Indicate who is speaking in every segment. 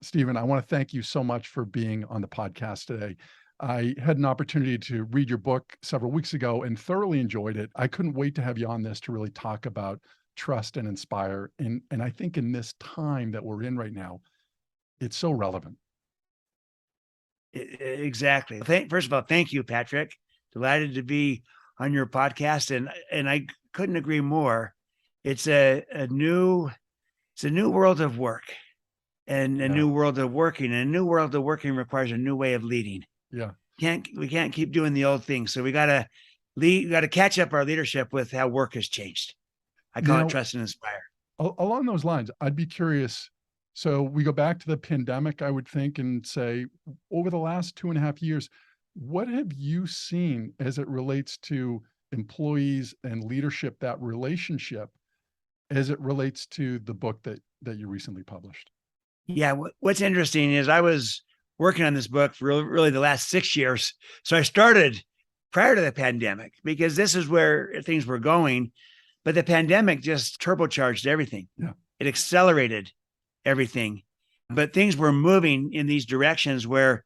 Speaker 1: Stephen, I want to thank you so much for being on the podcast today. I had an opportunity to read your book several weeks ago and thoroughly enjoyed it. I couldn't wait to have you on this to really talk about trust and inspire. And I think in this time that we're in right now, it's so relevant.
Speaker 2: Exactly. First of all, thank you, Patrick. Delighted to be on your podcast, and I couldn't agree more. It's a new world of work, and a
Speaker 1: Yeah.
Speaker 2: new world of working. And a new world of working requires a new way of leading.
Speaker 1: Yeah.
Speaker 2: We can't keep doing the old things. So we gotta lead. We gotta catch up our leadership with how work has changed. I call it
Speaker 1: Now,
Speaker 2: trust and inspire.
Speaker 1: along those lines, I'd be curious. So we go back to the pandemic, I would think, and say, over the last 2.5 years, what have you seen as it relates to employees and leadership, that relationship, as it relates to the book that you recently published?
Speaker 2: Yeah. What's interesting is I was working on this book for really the last 6 years. So I started prior to the pandemic because this is where things were going. But the pandemic just turbocharged everything.
Speaker 1: Yeah.
Speaker 2: It accelerated everything. But things were moving in these directions where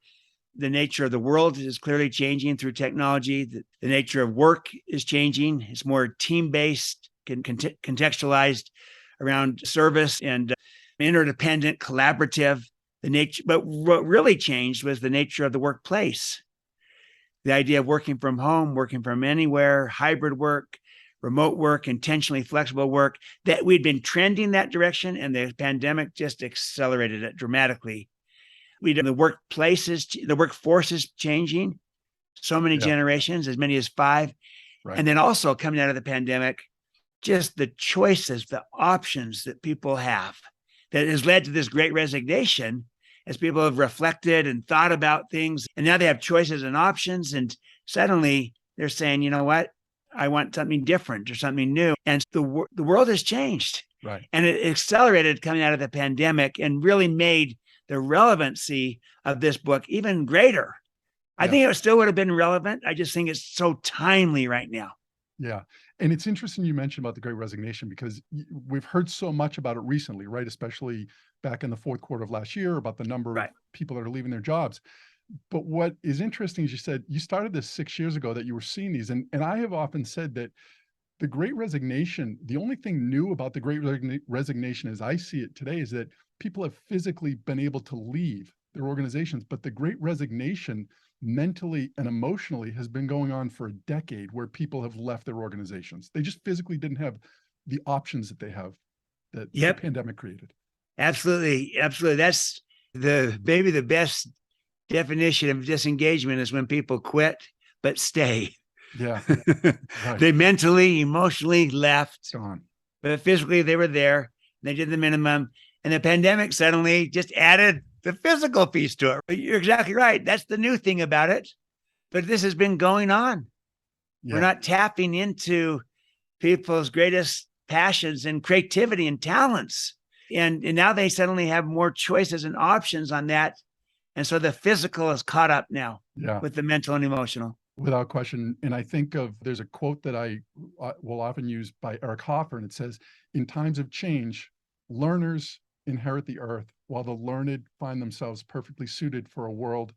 Speaker 2: the nature of the world is clearly changing through technology. The nature of work is changing. It's more team-based, contextualized around service and interdependent, collaborative. But what really changed was the nature of the workplace. The idea of working from home, working from anywhere, hybrid work, remote work, intentionally flexible work, that we'd been trending that direction, and the pandemic just accelerated it dramatically. The workforce is changing. So many
Speaker 1: Yeah.
Speaker 2: generations, as many as 5.
Speaker 1: Right.
Speaker 2: And then also coming out of the pandemic, just the choices, the options that people have that has led to this great resignation as people have reflected and thought about things. And now they have choices and options. And suddenly they're saying, you know what? I want something different or something new. And the world has changed.
Speaker 1: Right.
Speaker 2: And it accelerated coming out of the pandemic and really made the relevancy of this book even greater. I think it still would have been relevant. I just think it's so timely right now.
Speaker 1: Yeah. And it's interesting you mentioned about the Great Resignation because we've heard so much about it recently, right? Especially back in the fourth quarter of last year about the number of people that are leaving their jobs. But what is interesting is you said you started this 6 years ago that you were seeing these. And I have often said that the Great Resignation, the only thing new about the Great Resignation as I see it today is that people have physically been able to leave their organizations, but the Great Resignation mentally and emotionally has been going on for a decade where people have left their organizations. They just physically didn't have the options that they have that the pandemic created.
Speaker 2: Absolutely. Absolutely. That's maybe the best definition of disengagement is when people quit, but stay.
Speaker 1: Yeah.
Speaker 2: Right. They mentally, emotionally left,
Speaker 1: gone,
Speaker 2: but physically they were there. They did the minimum. And the pandemic suddenly just added the physical piece to it. You're exactly right. That's the new thing about it. But this has been going on. Yeah. We're not tapping into people's greatest passions and creativity and talents. And now they suddenly have more choices and options on that. And so the physical is caught up now with the mental and emotional.
Speaker 1: Without question. And I think there's a quote that I will often use by Eric Hoffer, and it says, in times of change, learners inherit the earth while the learned find themselves perfectly suited for a world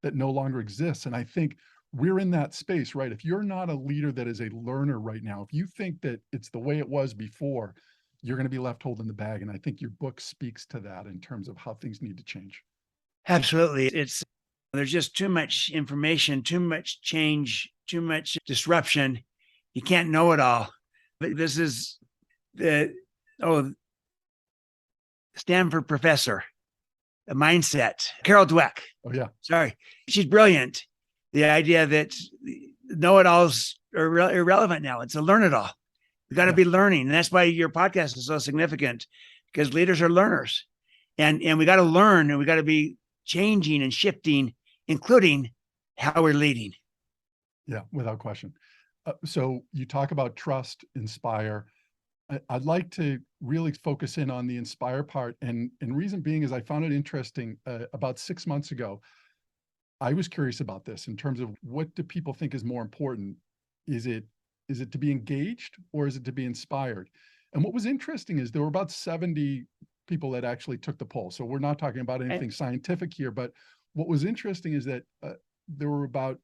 Speaker 1: that no longer exists. And I think we're in that space, right? If you're not a leader that is a learner right now, if you think that it's the way it was before, you're going to be left holding the bag. And I think your book speaks to that in terms of how things need to change.
Speaker 2: Absolutely. There's just too much information, too much change, too much disruption. You can't know it all. But this is Stanford professor, a mindset, Carol Dweck.
Speaker 1: Oh, yeah.
Speaker 2: Sorry. She's brilliant. The idea that know-it-alls are irrelevant now. It's a learn-it-all. We got to be learning. And that's why your podcast is so significant, because leaders are learners. And we got to learn, and we got to be changing and shifting, including how we're leading.
Speaker 1: Yeah, without question. So you talk about trust, inspire. I'd like to really focus in on the inspire part. And reason being is I found it interesting. About 6 months ago, I was curious about this in terms of what do people think is more important? Is it to be engaged or is it to be inspired? And what was interesting is there were about 70 people that actually took the poll. So we're not talking about anything scientific here, but what was interesting is that there were about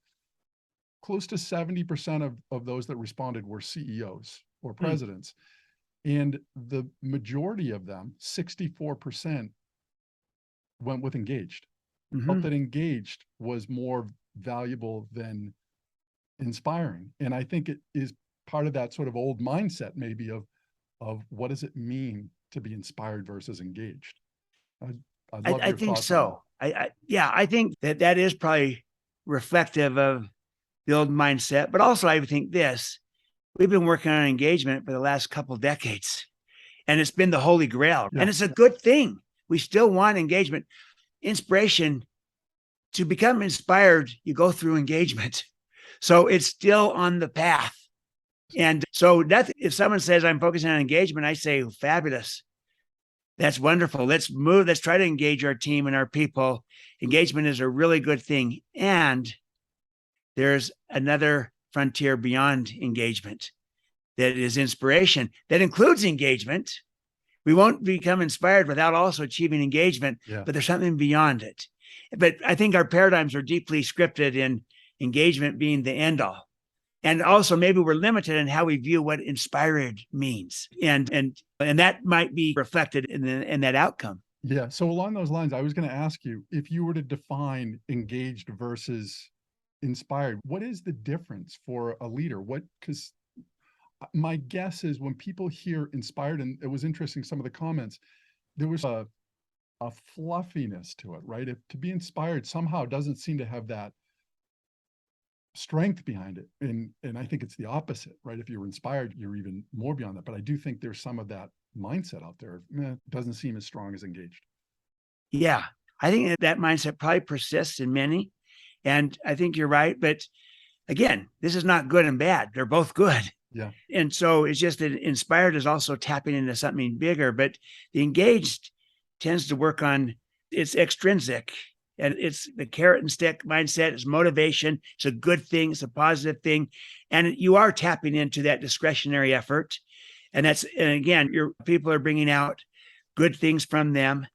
Speaker 1: close to 70% of those that responded were CEOs or presidents. And the majority of them, 64%, went with engaged. Felt that engaged was more valuable than inspiring. And I think it is part of that sort of old mindset maybe of what does it mean to be inspired versus engaged? I'd love
Speaker 2: I
Speaker 1: your
Speaker 2: think
Speaker 1: thoughts on
Speaker 2: so. I think that is probably reflective of the old mindset, but also I think we've been working on engagement for the last couple of decades, and it's been the holy grail, and it's a good thing. We still want engagement, inspiration. To become inspired, you go through engagement. So it's still on the path. And so if someone says I'm focusing on engagement, I say, fabulous. That's wonderful. Let's move. Let's try to engage our team and our people. Engagement is a really good thing. And there's another frontier beyond engagement that is inspiration, that includes engagement. We won't become inspired without also achieving engagement, but there's something beyond it. But I think our paradigms are deeply scripted in engagement being the end all. And also maybe we're limited in how we view what inspired means. And that might be reflected in that outcome.
Speaker 1: Yeah. So along those lines, I was going to ask you, if you were to define engaged versus inspired, what is the difference for a leader? Because my guess is when people hear inspired, and it was interesting, some of the comments, there was a fluffiness to it, right? To be inspired somehow doesn't seem to have that strength behind it. And I think it's the opposite, right? If you're inspired, you're even more beyond that. But I do think there's some of that mindset out there. It doesn't seem as strong as engaged.
Speaker 2: Yeah. I think that mindset probably persists in many. And I think you're right. But again, this is not good and bad. They're both good.
Speaker 1: Yeah.
Speaker 2: And so it's just that inspired is also tapping into something bigger, but the engaged tends to work on its extrinsic, and it's the carrot and stick mindset. It's motivation. It's a good thing. It's a positive thing. And you are tapping into that discretionary effort. And again, your people are bringing out good things from them,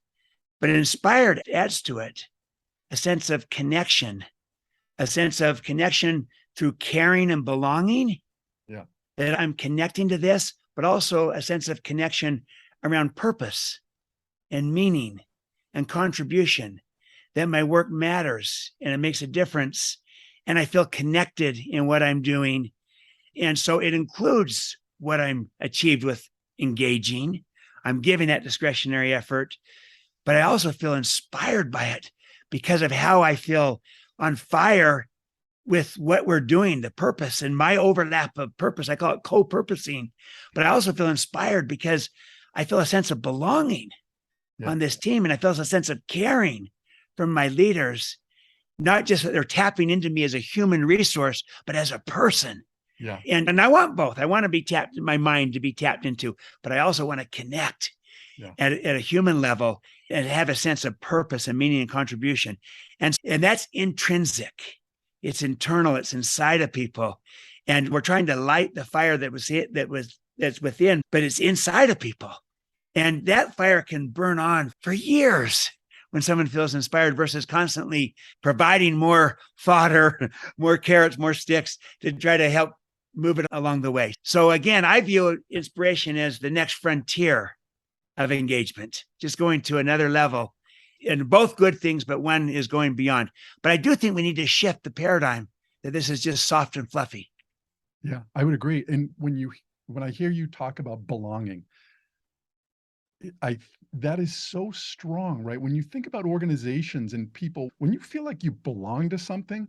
Speaker 2: but inspired adds to it a sense of connection through caring and belonging.
Speaker 1: Yeah.
Speaker 2: That I'm connecting to this, but also a sense of connection around purpose and meaning and contribution, that my work matters and it makes a difference. And I feel connected in what I'm doing. And so it includes what I'm achieved with engaging. I'm giving that discretionary effort, but I also feel inspired by it because of how I feel on fire with what we're doing, the purpose and my overlap of purpose. I call it co-purposing, but I also feel inspired because I feel a sense of belonging on this team. And I feel a sense of caring from my leaders, not just that they're tapping into me as a human resource, but as a person.
Speaker 1: Yeah.
Speaker 2: And I want both. I want to be tapped, my mind to be tapped into, but I also want to connect at a human level and have a sense of purpose and meaning and contribution. And that's intrinsic. It's internal. It's inside of people. And we're trying to light the fire that's within, but it's inside of people. And that fire can burn on for years when someone feels inspired versus constantly providing more fodder, more carrots, more sticks to try to help move it along the way. So again, I view inspiration as the next frontier of engagement, just going to another level. And both good things, but one is going beyond. But I do think we need to shift the paradigm that this is just soft and fluffy.
Speaker 1: Yeah, I would agree. And when I hear you talk about belonging, that is so strong, right? When you think about organizations and people, when you feel like you belong to something,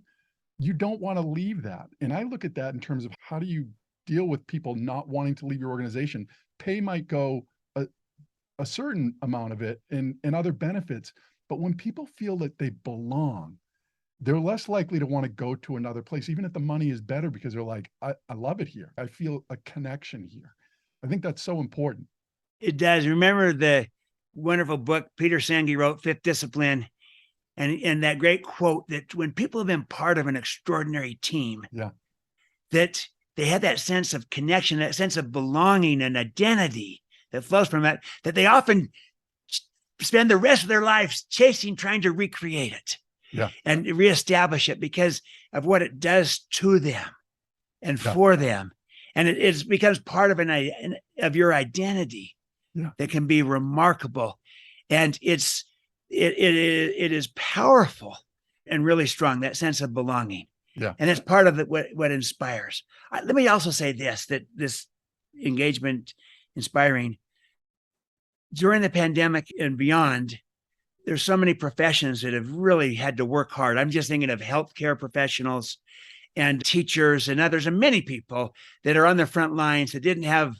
Speaker 1: you don't want to leave that. And I look at that in terms of how do you deal with people not wanting to leave your organization? Pay might go a certain amount of it and other benefits. But when people feel that they belong, they're less likely to want to go to another place, even if the money is better, because they're like, I love it here. I feel a connection here. I think that's so important.
Speaker 2: It does. Remember the wonderful book Peter Senge wrote, Fifth Discipline, and that great quote that when people have been part of an extraordinary team, that they have that sense of connection, that sense of belonging and identity that flows from that they often spend the rest of their lives trying to recreate it and reestablish it because of what it does to them and for them. And it becomes part of your identity that can be remarkable. And it is powerful and really strong, that sense of belonging.
Speaker 1: Yeah.
Speaker 2: And that's part of what inspires. Let me also say that this engagement, inspiring, during the pandemic and beyond, there's so many professions that have really had to work hard. I'm just thinking of healthcare professionals and teachers and others, and many people that are on the front lines that didn't have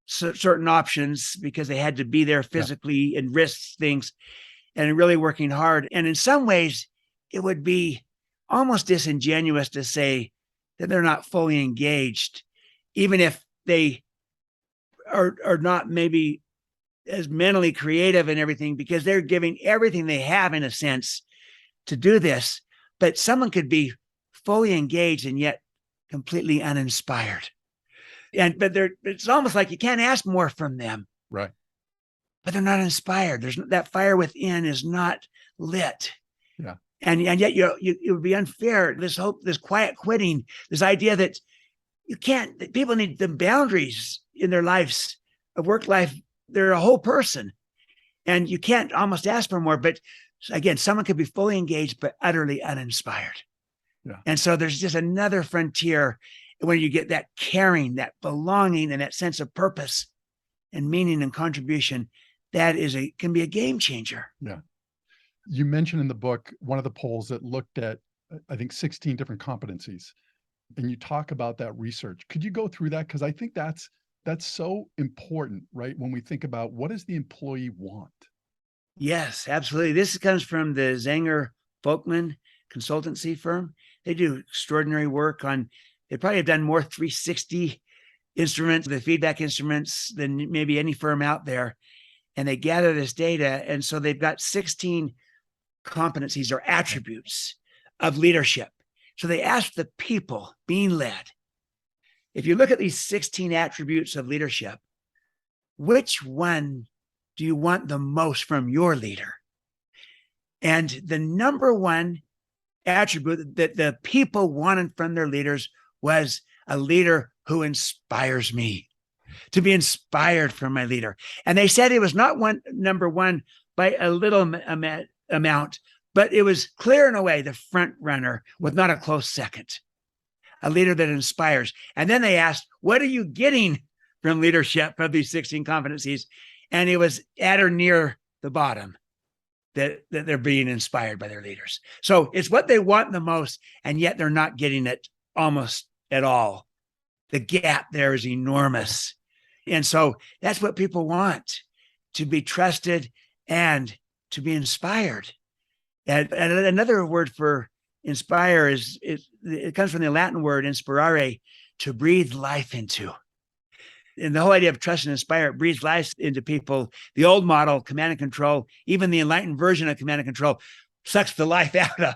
Speaker 2: certain options because they had to be there physically and risk things and really working hard. And in some ways, it would be almost disingenuous to say that they're not fully engaged, even if they are not maybe as mentally creative and everything, because they're giving everything they have in a sense to do this. But someone could be fully engaged and yet completely uninspired. But it's almost like you can't ask more from them.
Speaker 1: Right.
Speaker 2: But they're not inspired. That fire within is not lit.
Speaker 1: Yeah.
Speaker 2: And yet it would be unfair. This quiet quitting, this idea that people need the boundaries in their lives of work life. They're a whole person and you can't almost ask for more. But again, someone could be fully engaged, but utterly uninspired.
Speaker 1: Yeah.
Speaker 2: And so there's just another frontier when you get that caring, that belonging, and that sense of purpose and meaning and contribution. That can be a game changer.
Speaker 1: Yeah. You mentioned in the book, one of the polls that looked at, I think, 16 different competencies, and you talk about that research. Could you go through that? Because I think that's so important, right? When we think about what does the employee want? Yes,
Speaker 2: absolutely. This comes from the Zanger Folkman consultancy firm. They do extraordinary work they probably have done more 360 instruments, the feedback instruments, than maybe any firm out there. And they gather this data. And so they've got 16 competencies or attributes of leadership. So they ask the people being led, if you look at these 16 attributes of leadership, which one do you want the most from your leader? And the number one attribute that the people wanted from their leaders was a leader who inspires me, to be inspired from my leader. And they said it was not number one by a little amount, but it was clear in a way the front runner with not a close second, a leader that inspires. And then they asked, what are you getting from leadership of these 16 competencies? And it was at or near the bottom that they're being inspired by their leaders. So it's what they want the most, and yet they're not getting it almost at all. The gap there is enormous. And so that's what people want, to be trusted and to be inspired. And another word for inspire it comes from the Latin word inspirare, to breathe life into. And the whole idea of trust and inspire, it breathes life into people. The old model, command and control, even the enlightened version of command and control, sucks the life out of.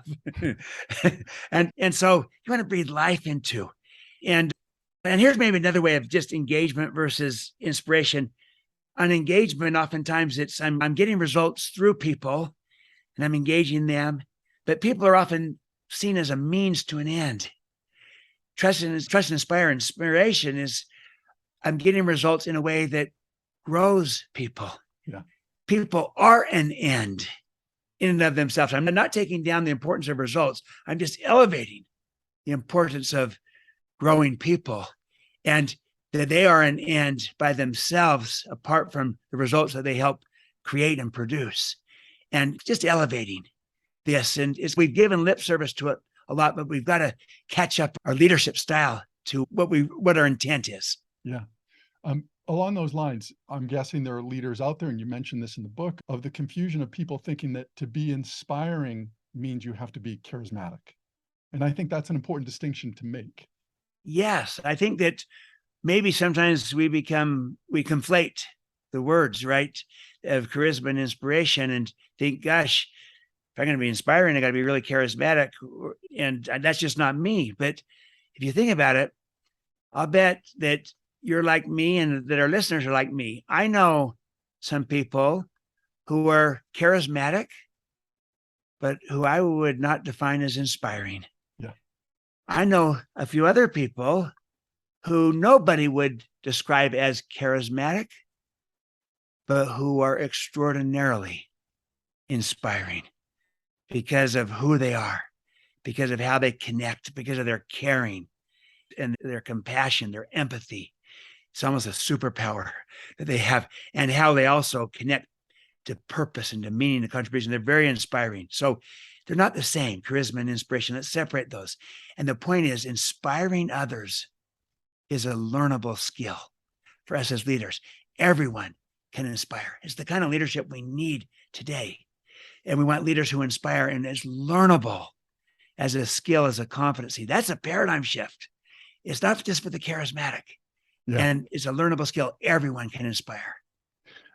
Speaker 2: and so you want to breathe life into. And here's maybe another way of just engagement versus inspiration. On engagement, oftentimes it's I'm getting results through people and I'm engaging them, but people are often seen as a means to an end. Trust and inspiration is I'm getting results in a way that grows people.
Speaker 1: Yeah.
Speaker 2: People are an end in and of themselves. I'm not taking down the importance of results. I'm just elevating the importance of growing people, and that they are an end by themselves apart from the results that they help create and produce, and just elevating this. And we've given lip service to it a lot, but we've got to catch up our leadership style to what our intent is.
Speaker 1: Yeah. Along those lines, I'm guessing there are leaders out there, and you mentioned this in the book, of the confusion of people thinking that to be inspiring means you have to be charismatic. And I think that's an important distinction to make.
Speaker 2: Yes, I think that maybe sometimes we conflate the words, right, of charisma and inspiration, and think, gosh, if I'm going to be inspiring, I got to be really charismatic, and that's just not me. But if you think about it, I'll bet that you're like me and that our listeners are like me. I know some people who are charismatic, but who I would not define as inspiring.
Speaker 1: Yeah.
Speaker 2: I know a few other people who nobody would describe as charismatic, but who are extraordinarily inspiring because of who they are, because of how they connect, because of their caring and their compassion, their empathy. It's almost a superpower that they have, and how they also connect to purpose and to meaning and contribution. They're very inspiring. So they're not the same, charisma and inspiration. Let's separate those. And the point is, inspiring others is a learnable skill for us as leaders. Everyone can inspire. It's the kind of leadership we need today. And we want leaders who inspire, and is learnable as a skill, as a competency. That's a paradigm shift. It's not just for the charismatic.
Speaker 1: Yeah.
Speaker 2: And it's a learnable skill. Everyone can inspire.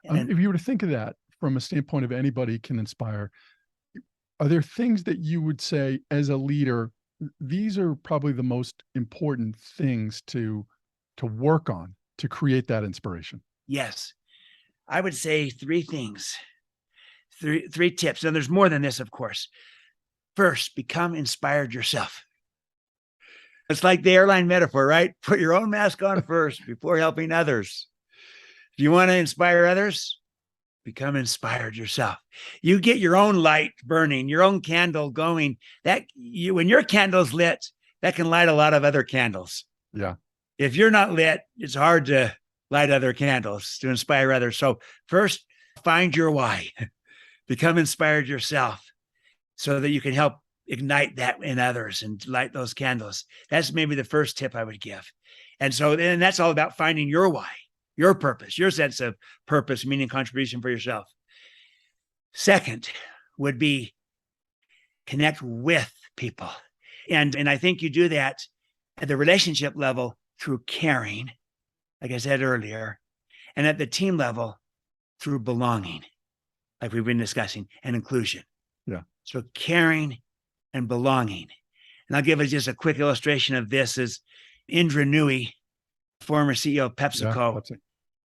Speaker 1: If you were to think of that from a standpoint of anybody can inspire, are there things that you would say as a leader, these are probably the most important things to work on to create that inspiration?
Speaker 2: Yes. I would say three things, three tips. And there's more than this, of course. First, become inspired yourself. It's like the airline metaphor, right? Put your own mask on first before helping others. If you want to inspire others, become inspired yourself. You get your own light burning, your own candle going. When your candle's lit, that can light a lot of other candles.
Speaker 1: Yeah.
Speaker 2: If you're not lit, it's hard to light other candles to inspire others. So first, find your why. Become inspired yourself so that you can help ignite that in others and light those candles. That's maybe the first tip I would give. And so then that's all about finding your why, your purpose, your sense of purpose, meaning, contribution for yourself. Second would be connect with people. And I think you do that at the relationship level through caring, like I said earlier, and at the team level through belonging, like we've been discussing, and inclusion.
Speaker 1: Yeah.
Speaker 2: So caring and belonging. And I'll give us just a quick illustration of this. Is Indra Nooyi, former CEO of PepsiCo.
Speaker 1: Yeah,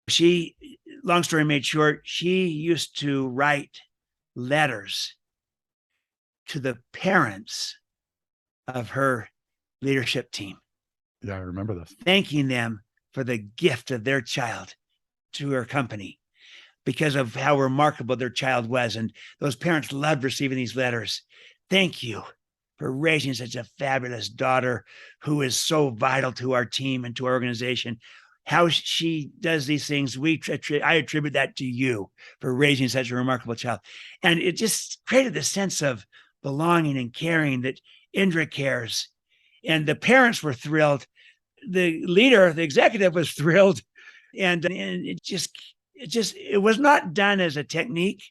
Speaker 2: She, long story made short, she used to write letters to the parents of her leadership team.
Speaker 1: Yeah, I remember this.
Speaker 2: Thanking them for the gift of their child to her company because of how remarkable their child was. And those parents loved receiving these letters. Thank you for raising such a fabulous daughter who is so vital to our team and to our organization. How she does these things, I attribute that to you for raising such a remarkable child. And it just created this sense of belonging and caring that Indra cares. And the parents were thrilled. The leader, the executive, was thrilled. And it was not done as a technique.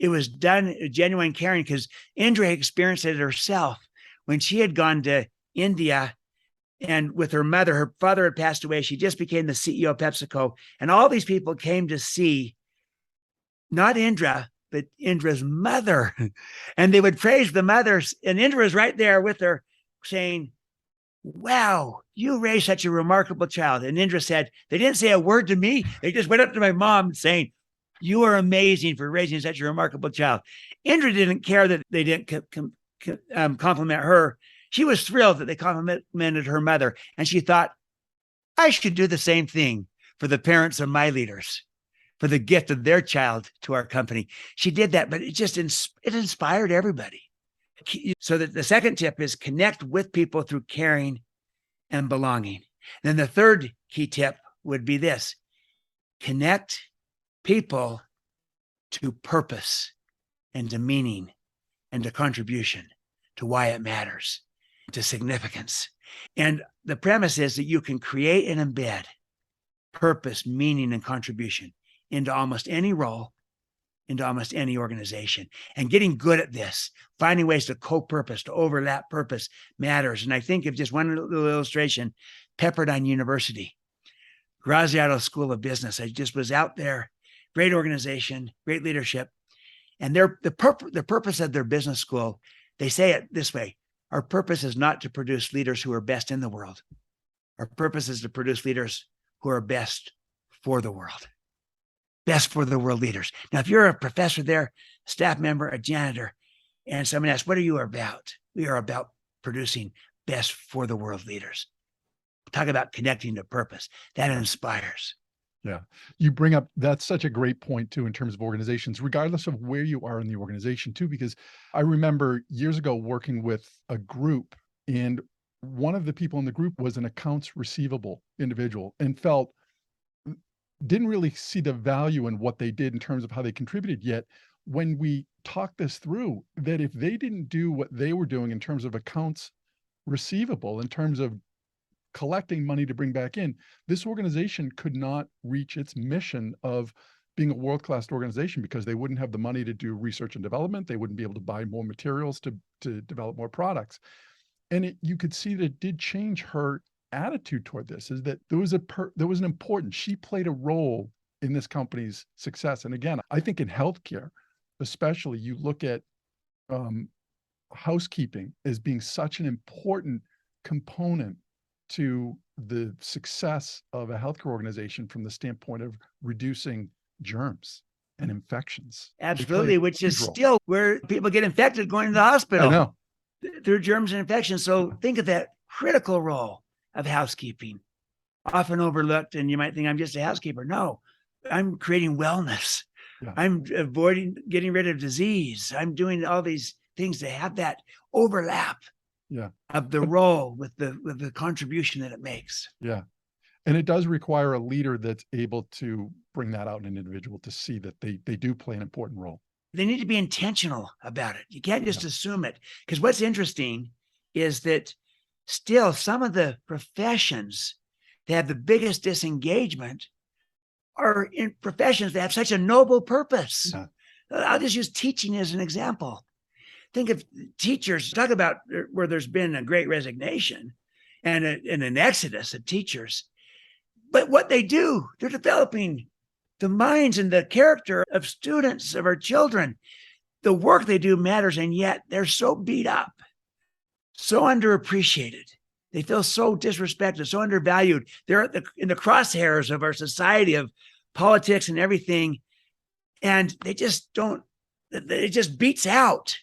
Speaker 2: It was done genuine caring, because Indra experienced it herself when she had gone to India and with her mother. Her father had passed away. She just became the CEO of PepsiCo. And all these people came to see not Indra, but Indra's mother. And they would praise the mothers. And Indra was right there with her saying, wow, you raised such a remarkable child. And Indra said, they didn't say a word to me. They just went up to my mom saying, you are amazing for raising such a remarkable child. Indra didn't care that they didn't compliment her. She was thrilled that they complimented her mother. And she thought, I should do the same thing for the parents of my leaders, for the gift of their child to our company. She did that, but it inspired everybody. So that the second tip is connect with people through caring and belonging. Then the third key tip would be this: connect people to purpose and to meaning and to contribution, to why it matters, to significance. And the premise is that you can create and embed purpose, meaning, and contribution into almost any role, into almost any organization. And getting good at this, finding ways to co-purpose, to overlap purpose, matters. And I think of just one little illustration, Pepperdine University, Graziano School of Business. I just was out there, great organization, great leadership. And the purpose of their business school, they say it this way: our purpose is not to produce leaders who are best in the world. Our purpose is to produce leaders who are best for the world. best for the world leaders. Now, if you're a professor there, staff member, a janitor, and someone asks, what are you about? We are about producing best for the world leaders. Talk about connecting to purpose. That inspires.
Speaker 1: Yeah. You bring up, that's such a great point too, in terms of organizations, regardless of where you are in the organization too, because I remember years ago working with a group, and one of the people in the group was an accounts receivable individual, and didn't really see the value in what they did in terms of how they contributed. Yet when we talked this through, that if they didn't do what they were doing in terms of accounts receivable, in terms of collecting money to bring back in, this organization could not reach its mission of being a world-class organization, because they wouldn't have the money to do research and development. They wouldn't be able to buy more materials to develop more products. And you could see that it did change her attitude toward this, is that there was an important, she played a role in this company's success. And again, I think in healthcare, especially, you look at housekeeping as being such an important component to the success of a healthcare organization from the standpoint of reducing germs and infections.
Speaker 2: Absolutely, which is
Speaker 1: role.
Speaker 2: still where people get infected going to the
Speaker 1: I
Speaker 2: hospital
Speaker 1: know.
Speaker 2: through germs and infections. So think of that critical role of housekeeping, often overlooked. And you might think, I'm just a housekeeper. No, I'm creating wellness.
Speaker 1: Yeah.
Speaker 2: I'm getting rid of disease. I'm doing all these things to have that overlap of the role with the contribution that it makes.
Speaker 1: Yeah. And it does require a leader that's able to bring that out in an individual, to see that they do play an important role.
Speaker 2: They need to be intentional about it. You can't just assume it. Because what's interesting is that still some of the professions that have the biggest disengagement are in professions that have such a noble purpose.
Speaker 1: Yeah.
Speaker 2: I'll just use teaching as an example. Think of teachers, talk about where there's been a great resignation and an exodus of teachers. But what they do, they're developing the minds and the character of students, of our children. The work they do matters, and yet they're so beat up, so underappreciated. They feel so disrespected, so undervalued. They're in the crosshairs of our society, of politics and everything. And they just don't, it just beats out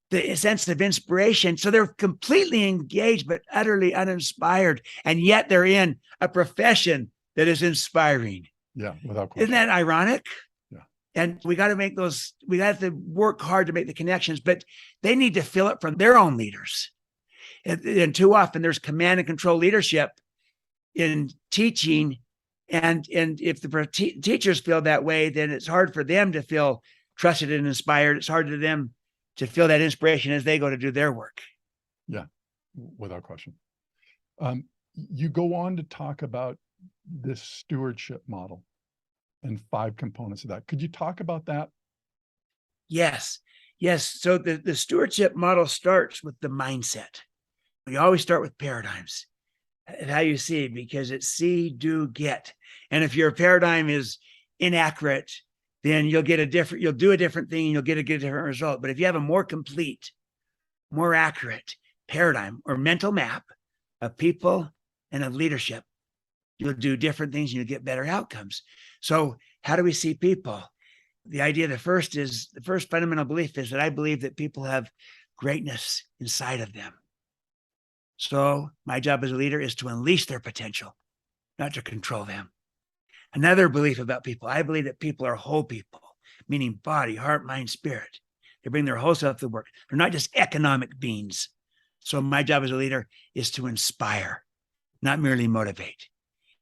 Speaker 2: the sense of inspiration. So they're completely engaged, but utterly uninspired. And yet they're in a profession that is inspiring.
Speaker 1: Yeah, without question.
Speaker 2: Isn't that ironic?
Speaker 1: Yeah.
Speaker 2: And we got to work hard to make the connections, but they need to feel it from their own leaders. And too often there's command and control leadership in teaching. And if the teachers feel that way, then it's hard for them to feel trusted and inspired. It's hard for them to feel that inspiration as they go to do their work.
Speaker 1: Yeah, without question. You go on to talk about this stewardship model and 5 components of that. Could you talk about that?
Speaker 2: Yes. So the stewardship model starts with the mindset. We always start with paradigms, how you see, because it's see, do, get. And if your paradigm is inaccurate, then you'll do a different thing and you'll get a different result. But if you have a more complete, more accurate paradigm or mental map of people and of leadership, you'll do different things and you'll get better outcomes. So how do we see people? The idea, the first fundamental belief is that I believe that people have greatness inside of them. So my job as a leader is to unleash their potential, not to control them. Another belief about people, I believe that people are whole people, meaning body, heart, mind, spirit. They bring their whole self to work. They're not just economic beings. So my job as a leader is to inspire, not merely motivate.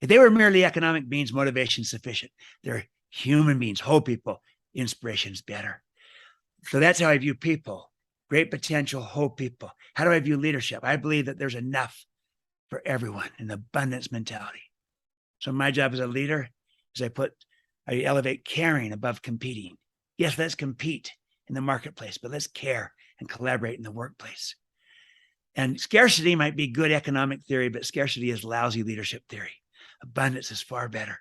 Speaker 2: If they were merely economic beings, motivation is sufficient. They're human beings, whole people, inspiration is better. So that's how I view people. Great potential, whole people. How do I view leadership? I believe that there's enough for everyone, an abundance mentality. So my job as a leader is I elevate caring above competing. Yes, let's compete in the marketplace, but let's care and collaborate in the workplace. And scarcity might be good economic theory, but scarcity is lousy leadership theory. Abundance is far better.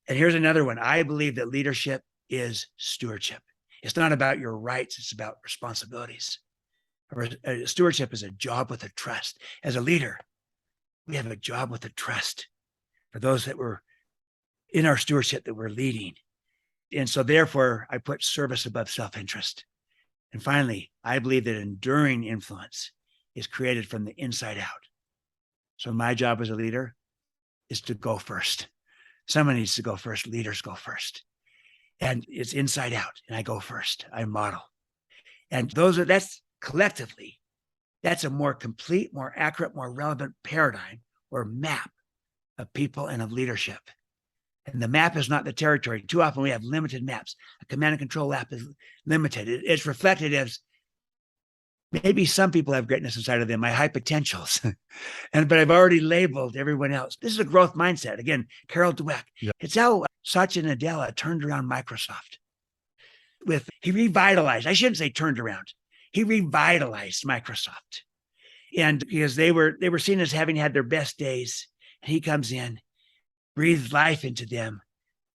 Speaker 2: And here's another one. I believe that leadership is stewardship. It's not about your rights. It's about responsibilities. Stewardship is a job with a trust. As a leader, we have a job with a trust for those that were in our stewardship that we're leading. And so therefore, I put service above self-interest. And finally, I believe that enduring influence is created from the inside out. So my job as a leader is to go first. Someone needs to go first. Leaders go first. And it's inside out. And I go first. I model. And that's collectively, that's a more complete, more accurate, more relevant paradigm or map of people and of leadership. And the map is not the territory. Too often we have limited maps. A command and control map is limited. It's reflected as maybe some people have greatness inside of them, my high potentials. But I've already labeled everyone else. This is a growth mindset. Again, Carol Dweck.
Speaker 1: Yeah.
Speaker 2: It's how Satya Nadella turned around Microsoft. He revitalized, I shouldn't say turned around. He revitalized Microsoft. And because they were seen as having had their best days. And he comes in, breathes life into them.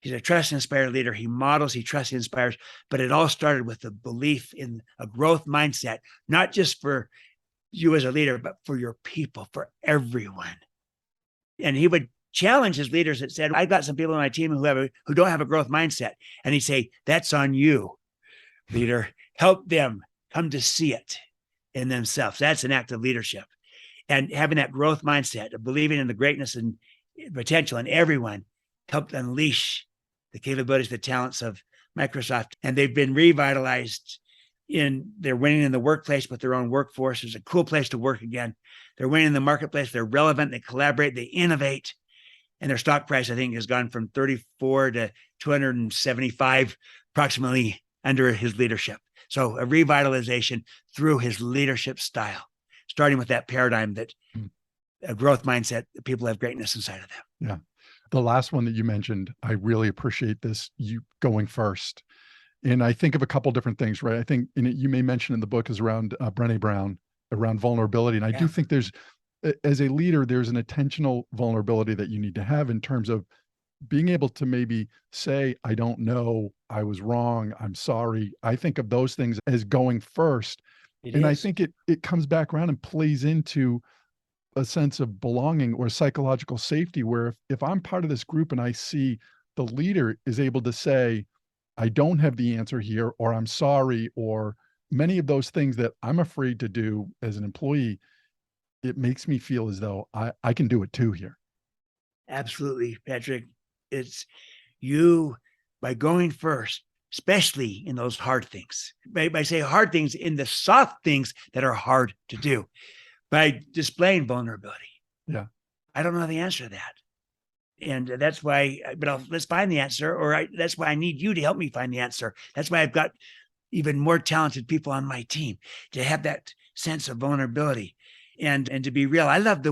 Speaker 2: He's a trust inspired leader. He models, he trusts, he inspires. But it all started with the belief in a growth mindset, not just for you as a leader, but for your people, for everyone. And he would challenge his leaders that said, I've got some people on my team who don't have a growth mindset. And he'd say, that's on you, leader. Help them come to see it in themselves. That's an act of leadership. And having that growth mindset of believing in the greatness and potential in everyone helped unleash the capabilities, the talents of Microsoft. And they've been revitalized they're winning in the workplace with their own workforce. It's a cool place to work again. They're winning in the marketplace. They're relevant. They collaborate. They innovate. And their stock price, I think, has gone from 34 to 275 approximately under his leadership. So a revitalization through his leadership style, starting with that paradigm that a growth mindset, that people have greatness inside of them.
Speaker 1: Yeah. The last one that you mentioned, I really appreciate this, you going first. And I think of a couple different things, right? I think you may mention in the book is around Brené Brown, around vulnerability. And I do think as a leader, there's an intentional vulnerability that you need to have in terms of being able to maybe say, I don't know, I was wrong, I'm sorry. I think of those things as going first. I think it comes back around and plays into a sense of belonging or psychological safety, where if I'm part of this group and I see the leader is able to say, I don't have the answer here, or I'm sorry, or many of those things that I'm afraid to do as an employee, it makes me feel as though I can do it too here.
Speaker 2: Absolutely, Patrick. It's you, by going first, especially in those hard things, by saying hard things in the soft things that are hard to do, by displaying vulnerability.
Speaker 1: Yeah.
Speaker 2: I don't know the answer to that. And that's why, let's find the answer, that's why I need you to help me find the answer. That's why I've got even more talented people on my team to have that sense of vulnerability and to be real. I love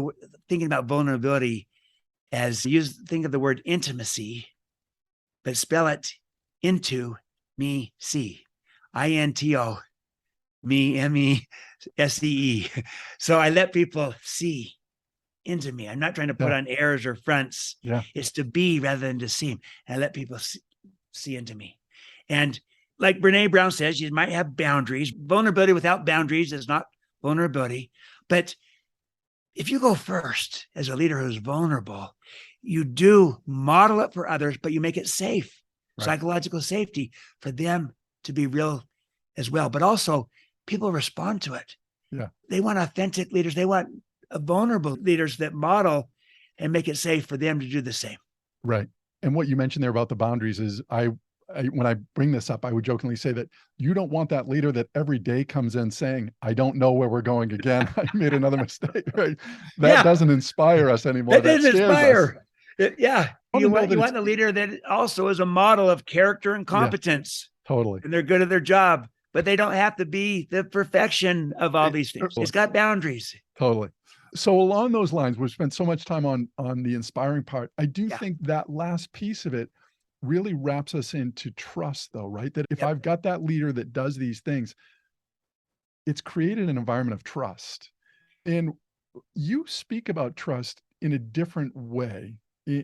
Speaker 2: thinking about vulnerability as think of the word intimacy, but spell it into me, see, INTO, me, MESEE. So I let people see into me. I'm not trying to put on airs or fronts.
Speaker 1: Yeah.
Speaker 2: It's to be rather than to seem. And I let people see into me. And like Brené Brown says, you might have boundaries. Vulnerability without boundaries is not vulnerability. But if you go first as a leader who's vulnerable, you do model it for others, but you make it safe, psychological safety for them to be real as well. But also people respond to it.
Speaker 1: Yeah.
Speaker 2: They want authentic leaders. They want vulnerable leaders that model and make it safe for them to do the same.
Speaker 1: Right. And what you mentioned there about the boundaries is when I bring this up, I would jokingly say that you don't want that leader that every day comes in saying, I don't know where we're going again. I made another mistake, right? That doesn't inspire us anymore.
Speaker 2: That doesn't inspire. You want the leader that also is a model of character and competence.
Speaker 1: Yeah, totally.
Speaker 2: And they're good at their job, but they don't have to be the perfection of all these things. It's got boundaries.
Speaker 1: Totally. So along those lines, we've spent so much time on the inspiring part. I do think that last piece of it really wraps us into trust, though, right? That if I've got that leader that does these things, it's created an environment of trust. And you speak about trust in a different way.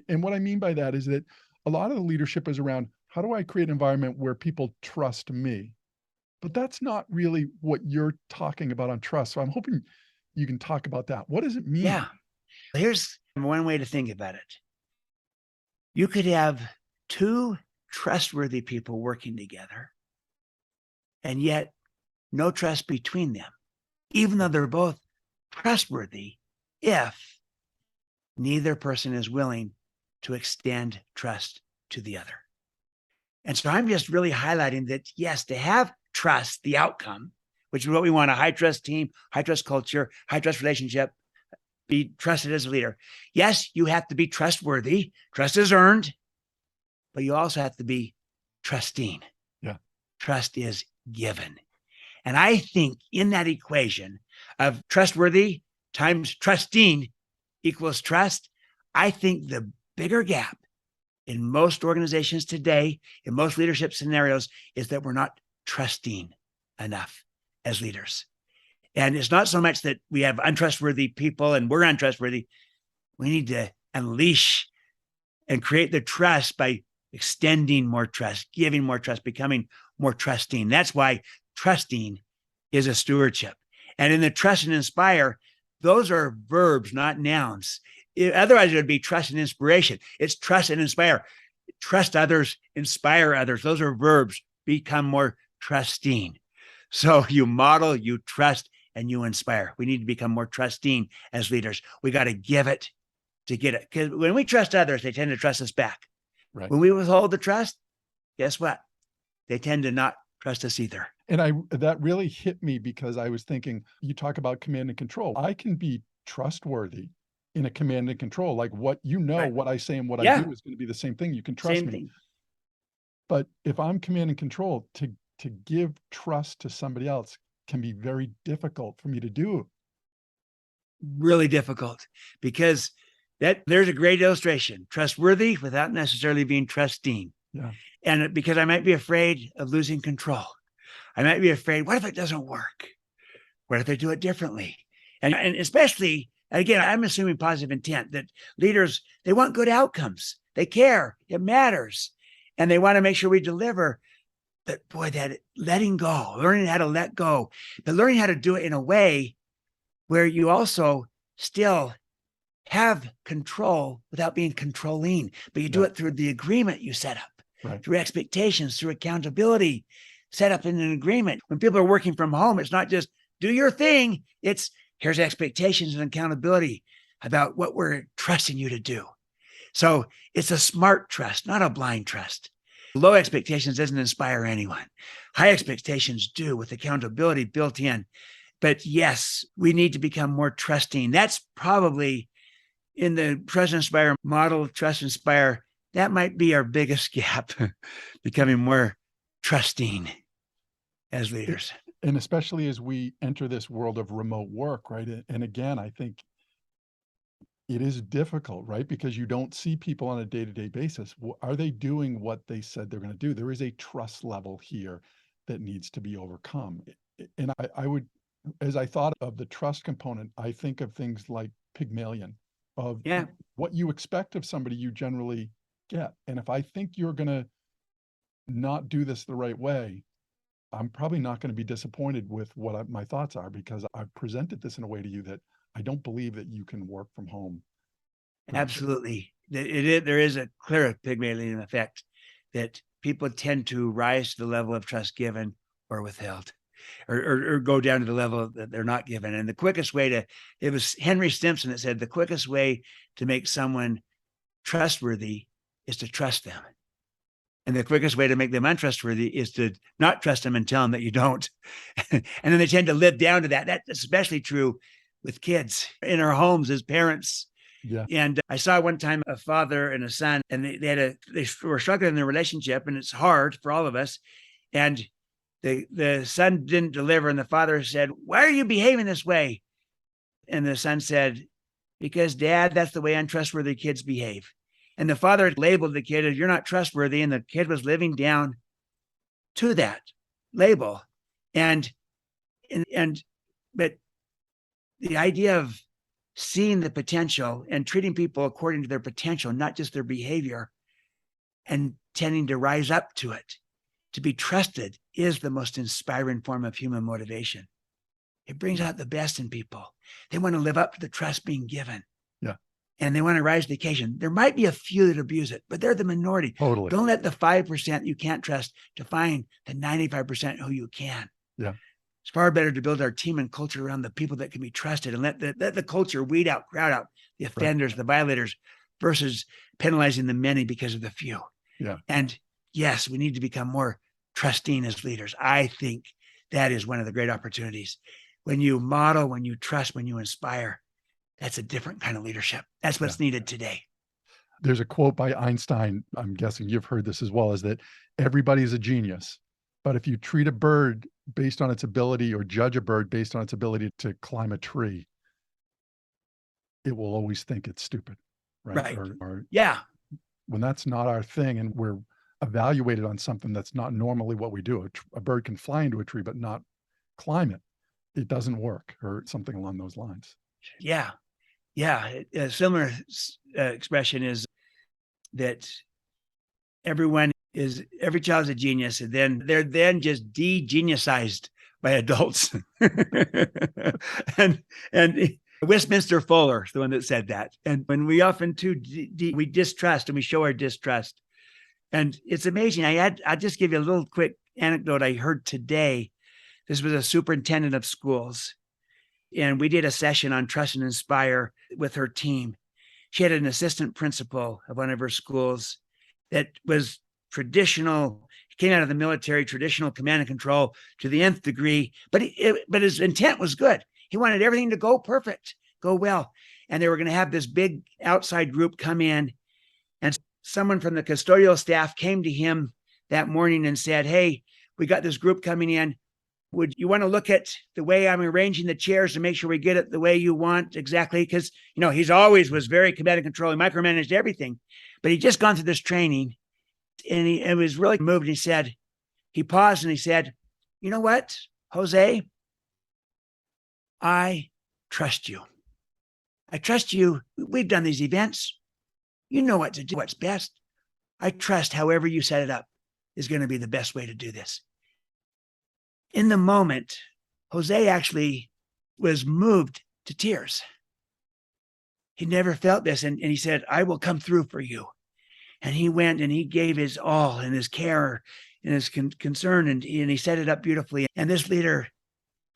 Speaker 1: And what I mean by that is that a lot of the leadership is around, how do I create an environment where people trust me? But that's not really what you're talking about on trust. So I'm hoping you can talk about that. What does it mean?
Speaker 2: Yeah. Here's one way to think about it. You could have two trustworthy people working together, and yet no trust between them, even though they're both trustworthy, if neither person is willing to extend trust to the other. And so I'm just really highlighting that, yes, to have trust, the outcome, which is what we want, a high trust team, high trust culture, high trust relationship, be trusted as a leader. Yes, you have to be trustworthy. Trust is earned, but you also have to be trusting.
Speaker 1: Yeah.
Speaker 2: Trust is given. And I think in that equation of trustworthy times trusting equals trust, I think the bigger gap in most organizations today, in most leadership scenarios, is that we're not trusting enough as leaders. And it's not so much that we have untrustworthy people and we're untrustworthy. We need to unleash and create the trust by extending more trust, giving more trust, becoming more trusting. That's why trusting is a stewardship. And in the trust and inspire, those are verbs, not nouns. Otherwise, it would be trust and inspiration. It's trust and inspire. Trust others, inspire others. Those are verbs. Become more trusting. So you model, you trust, and you inspire. We need to become more trusting as leaders. We got to give it to get it. Because when we trust others, they tend to trust us back.
Speaker 1: Right.
Speaker 2: When we withhold the trust, guess what? They tend to not trust us either.
Speaker 1: And that really hit me because I was thinking, you talk about command and control. I can be trustworthy in a command and control, like what
Speaker 2: Right.
Speaker 1: what I say and what I
Speaker 2: Yeah.
Speaker 1: do is going to be the same thing. You can trust
Speaker 2: Same
Speaker 1: me.
Speaker 2: thing.
Speaker 1: But if I'm command and control, to give trust to somebody else can be very difficult for me to do.
Speaker 2: Really difficult, because there's a great illustration. Trustworthy without necessarily being trusting.
Speaker 1: Yeah.
Speaker 2: And because I might be afraid of losing control. I might be afraid, what if it doesn't work? What if they do it differently? And especially, again, I'm assuming positive intent, that leaders, they want good outcomes. They care. It matters. And they want to make sure we deliver. But boy, that letting go, learning how to let go, but learning how to do it in a way where you also still have control without being controlling, but you do it through the agreement you set up,
Speaker 1: Right.
Speaker 2: through expectations, through accountability, set up in an agreement. When people are working from home, it's not just do your thing. It's here's expectations and accountability about what we're trusting you to do. So it's a smart trust, not a blind trust. Low expectations doesn't inspire anyone. High expectations do, with accountability built in. But yes, we need to become more trusting. That's probably in the Trust Inspire model, Trust Inspire, that might be our biggest gap, becoming more trusting as leaders.
Speaker 1: And especially as we enter this world of remote work, right? And again, I think it is difficult, right? Because you don't see people on a day-to-day basis. Are they doing what they said they're going to do? There is a trust level here that needs to be overcome. And I would, as I thought of the trust component, I think of things like Pygmalion, of what you expect of somebody you generally get. And if I think you're going to not do this the right way, I'm probably not going to be disappointed with what my thoughts are, because I've presented this in a way to you that I don't believe that you can work from home.
Speaker 2: Absolutely. There is a clear Pygmalion effect, that people tend to rise to the level of trust given or withheld, or go down to the level that they're not given. And the quickest way it was Henry Stimson that said, the quickest way to make someone trustworthy is to trust them. And the quickest way to make them untrustworthy is to not trust them and tell them that you don't. And then they tend to live down to that. That's especially true with kids in our homes as parents.
Speaker 1: Yeah.
Speaker 2: And I saw one time a father and a son, and they were struggling in their relationship, and it's hard for all of us. And the son didn't deliver, and the father said, "Why are you behaving this way?" And the son said, "Because, Dad, that's the way untrustworthy kids behave." And the father labeled the kid as, "You're not trustworthy." And the kid was living down to that label. But the idea of seeing the potential and treating people according to their potential, not just their behavior, and tending to rise up to it, to be trusted, is the most inspiring form of human motivation. It brings out the best in people. They want to live up to the trust being given.
Speaker 1: Yeah.
Speaker 2: and they want to rise to the occasion. There might be a few that abuse it, but they're the minority.
Speaker 1: Totally.
Speaker 2: Don't let the 5% you can't trust define the 95% who you can.
Speaker 1: Yeah.
Speaker 2: It's far better to build our team and culture around the people that can be trusted and let the culture weed out, crowd out the offenders, the violators, versus penalizing the many because of the few.
Speaker 1: Yeah.
Speaker 2: And yes, we need to become more trusting as leaders. I think that is one of the great opportunities. When you model, when you trust, when you inspire, that's a different kind of leadership. That's what's needed today.
Speaker 1: There's a quote by Einstein, I'm guessing you've heard this as well, is that everybody is a genius. But if you treat a bird based on its ability or judge a bird based on its ability to climb a tree, it will always think it's stupid. Right. Or when that's not our thing and we're evaluated on something that's not normally what we do. A bird can fly into a tree, but not climb it. It doesn't work, or something along those lines.
Speaker 2: Yeah. A similar expression is that every child is a genius, and then they're just de-geniusized by adults. and Westminster Fuller is the one that said that. And when we often we distrust and we show our distrust. And it's amazing. I'll just give you a little quick anecdote I heard today. This was a superintendent of schools, and we did a session on trust and inspire with her team. She had an assistant principal of one of her schools that was traditional, came out of the military, traditional command and control to the nth degree, but his intent was good. He wanted everything to go perfect, go well. And they were going to have this big outside group come in, and someone from the custodial staff came to him that morning and said, "Hey, we got this group coming in. Would you want to look at the way I'm arranging the chairs to make sure we get it the way you want exactly?" Because, he's always was very command and control. He micromanaged everything, but he'd just gone through this training, and he was really moved. He paused and he said, "You know what, Jose? I trust you. I trust you. We've done these events. You know what to do, what's best. I trust however you set it up is going to be the best way to do this." In the moment, Jose actually was moved to tears. He never felt this. And he said, "I will come through for you." And he went and he gave his all and his care and his concern, and he set it up beautifully. And this leader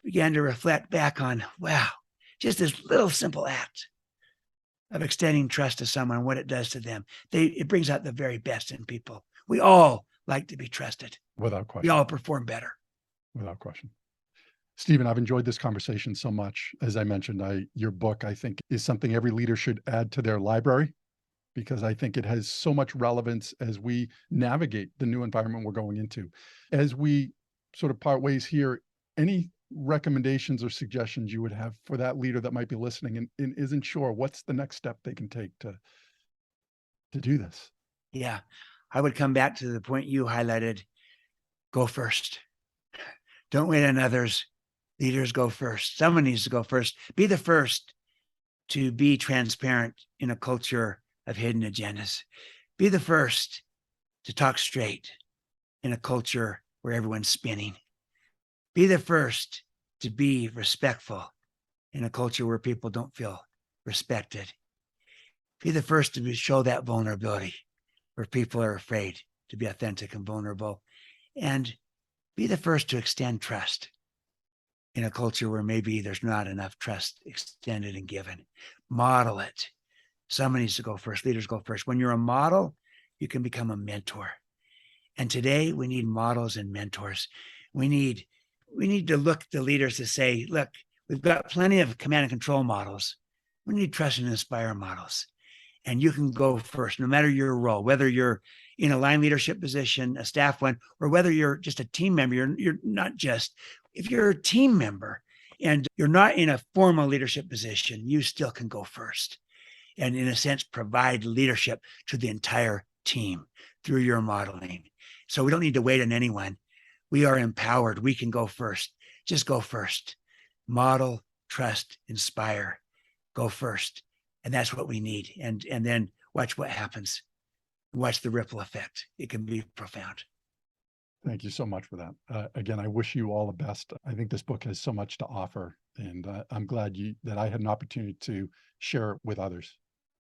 Speaker 2: began to reflect back on, wow, just this little simple act of extending trust to someone, what it does to them. It brings out the very best in people. We all like to be trusted.
Speaker 1: Without question.
Speaker 2: We all perform better.
Speaker 1: Without question. Stephen, I've enjoyed this conversation so much. As I mentioned, your book, I think, is something every leader should add to their library, because I think it has so much relevance as we navigate the new environment we're going into. As we sort of part ways here, any recommendations or suggestions you would have for that leader that might be listening and isn't sure what's the next step they can take to do this?
Speaker 2: Yeah, I would come back to the point you highlighted. Go first. Don't wait on others. Leaders go first. Someone needs to go first. Be the first to be transparent in a culture of hidden agendas. Be the first to talk straight in a culture where everyone's spinning. Be the first to be respectful in a culture where people don't feel respected. Be the first to show that vulnerability where people are afraid to be authentic and vulnerable. And be the first to extend trust in a culture where maybe there's not enough trust extended and given. Model it. Someone needs to go first. Leaders go first. When you're a model, you can become a mentor. And today we need models and mentors. We need to look to leaders to say, look, we've got plenty of command and control models. We need trust and inspire models. And you can go first, no matter your role, whether you're in a line leadership position, a staff one, or whether you're just a team member. You're not just, if you're a team member and you're not in a formal leadership position, you still can go first. And in a sense, provide leadership to the entire team through your modeling. So we don't need to wait on anyone. We are empowered. We can go first. Just go first. Model, trust, inspire. Go first. And that's what we need. And then watch what happens. Watch the ripple effect. It can be profound.
Speaker 1: Thank you so much for that. Again, I wish you all the best. I think this book has so much to offer, and I'm glad that I had an opportunity to share it with others.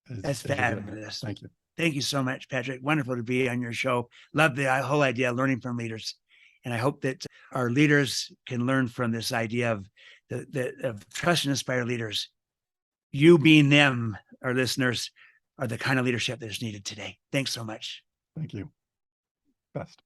Speaker 2: That's
Speaker 1: as you're getting there.
Speaker 2: fabulous.
Speaker 1: Thank you.
Speaker 2: Thank you so much, Patrick. Wonderful to be on your show. Love the whole idea of learning from leaders. And I hope that our leaders can learn from this idea of of trust and inspire leaders. You being them, our listeners, are the kind of leadership that is needed today. Thanks so much.
Speaker 1: Thank you. Best.